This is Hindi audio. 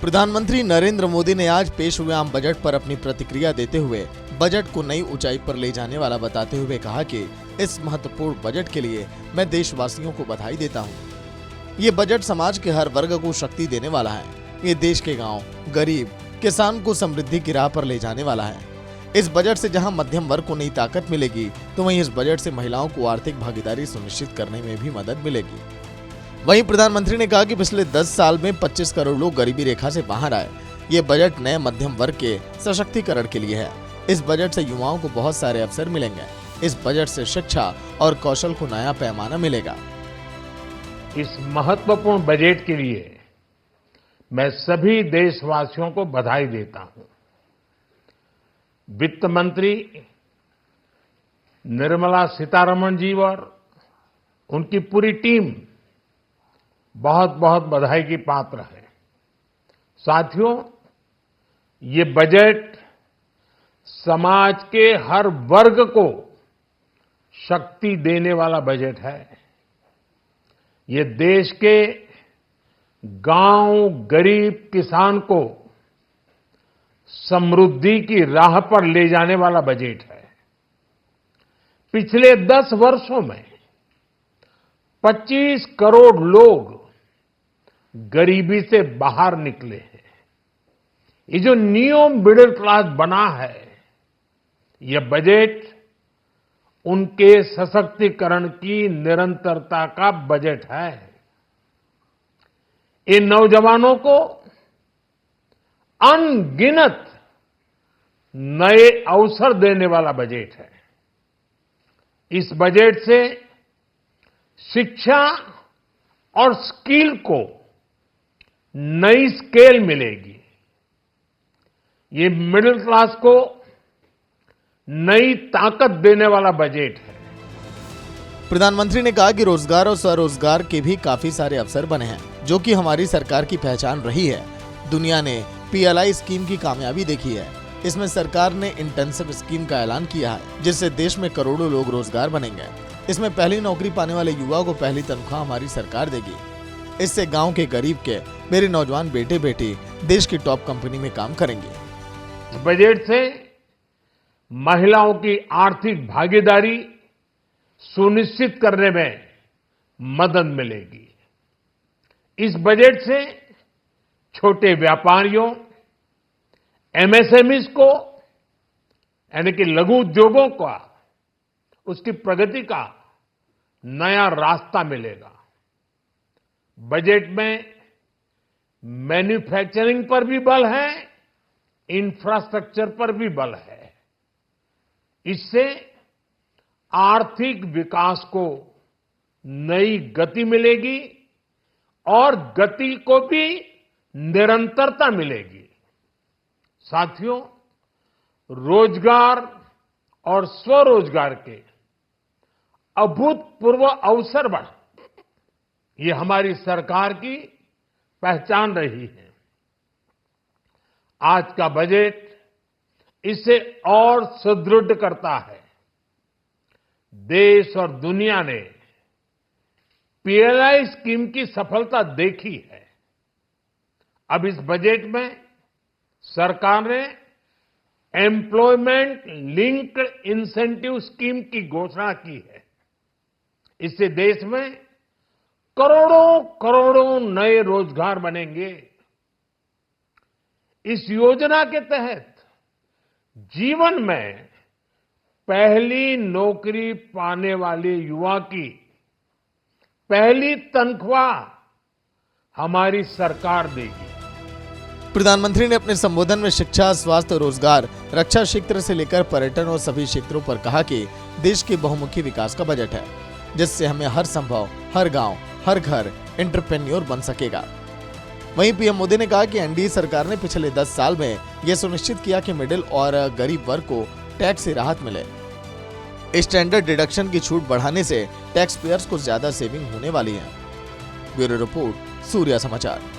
प्रधानमंत्री नरेंद्र मोदी ने आज पेश हुए आम बजट पर अपनी प्रतिक्रिया देते हुए बजट को नई ऊंचाई पर ले जाने वाला बताते हुए कहा कि इस महत्वपूर्ण बजट के लिए मैं देशवासियों को बधाई देता हूं। ये बजट समाज के हर वर्ग को शक्ति देने वाला है। ये देश के गांव, गरीब, किसान को समृद्धि की राह पर ले जाने वाला है। इस बजट से जहां मध्यम वर्ग को नई ताकत मिलेगी, तो वहीं इस बजट से महिलाओं को आर्थिक भागीदारी सुनिश्चित करने में भी मदद मिलेगी। वहीं प्रधानमंत्री ने कहा कि पिछले 10 साल में 25 करोड़ लोग गरीबी रेखा से बाहर आए। ये बजट नए मध्यम वर्ग के सशक्तिकरण के लिए है। इस बजट से युवाओं को बहुत सारे अवसर मिलेंगे। इस बजट से शिक्षा और कौशल को नया पैमाना मिलेगा। इस महत्वपूर्ण बजट के लिए मैं सभी देशवासियों को बधाई देता हूं। वित्त मंत्री निर्मला सीतारमण जी और उनकी पूरी टीम बहुत बहुत बधाई की पात्र है। साथियों, ये बजट समाज के हर वर्ग को शक्ति देने वाला बजट है। ये देश के गांव, गरीब किसान को समृद्धि की राह पर ले जाने वाला बजट है। पिछले 10 वर्षों में 25 करोड़ लोग गरीबी से बाहर निकले हैं। ये जो न्यू मिडिल क्लास बना है, यह बजट उनके सशक्तिकरण की निरंतरता का बजट है। इन नौजवानों को अनगिनत नए अवसर देने वाला बजट है। इस बजट से शिक्षा और स्किल को नई स्केल मिलेगी। ये मिडिल क्लास को नई ताकत देने वाला बजट है। प्रधानमंत्री ने कहा कि रोजगार और स्वरोजगार के भी काफी सारे अवसर बने हैं, जो कि हमारी सरकार की पहचान रही है। दुनिया ने PLI स्कीम की कामयाबी देखी है। इसमें सरकार ने इंटेंसिव स्कीम का ऐलान किया है, जिससे देश में करोड़ों लोग रोजगार बनेंगे। इसमें पहली नौकरी पाने वाले युवा को पहली तनख्वाह हमारी सरकार देगी। इससे गांव के गरीब के मेरे नौजवान बेटे बेटी देश की टॉप कंपनी में काम करेंगे। इस बजट से महिलाओं की आर्थिक भागीदारी सुनिश्चित करने में मदद मिलेगी। इस बजट से छोटे व्यापारियों, MSMEs को, यानी कि लघु उद्योगों का, उसकी प्रगति का नया रास्ता मिलेगा। बजट में मैन्युफैक्चरिंग पर भी बल है, इंफ्रास्ट्रक्चर पर भी बल है। इससे आर्थिक विकास को नई गति मिलेगी और गति को भी निरंतरता मिलेगी। साथियों, रोजगार और स्वरोजगार के अभूतपूर्व अवसर बढ़, ये हमारी सरकार की पहचान रही है। आज का बजट इसे और सुदृढ़ करता है। देश और दुनिया ने PLI स्कीम की सफलता देखी है। अब इस बजट में सरकार ने एम्प्लॉयमेंट लिंक्ड इंसेंटिव स्कीम की घोषणा की है। इससे देश में करोड़ों करोड़ों नए रोजगार बनेंगे। इस योजना के तहत जीवन में पहली नौकरी पाने वाले युवा की पहली तनख्वाह हमारी सरकार देगी। प्रधानमंत्री ने अपने संबोधन में शिक्षा, स्वास्थ्य, रोजगार, रक्षा क्षेत्र से लेकर पर्यटन और सभी क्षेत्रों पर कहा कि देश के बहुमुखी विकास का बजट है, जिससे हमें हर संभव, हर गांव, हर घर एंटरप्रेन्योर बन सकेगा। वहीं पीएम मोदी ने कहा कि NDA सरकार ने पिछले 10 साल में यह सुनिश्चित किया कि मिडिल और गरीब वर्ग को टैक्स से राहत मिले। स्टैंडर्ड डिडक्शन की छूट बढ़ाने से टैक्स पेयर्स को ज्यादा सेविंग होने वाली है। ब्यूरो रिपोर्ट, सूर्या समाचार।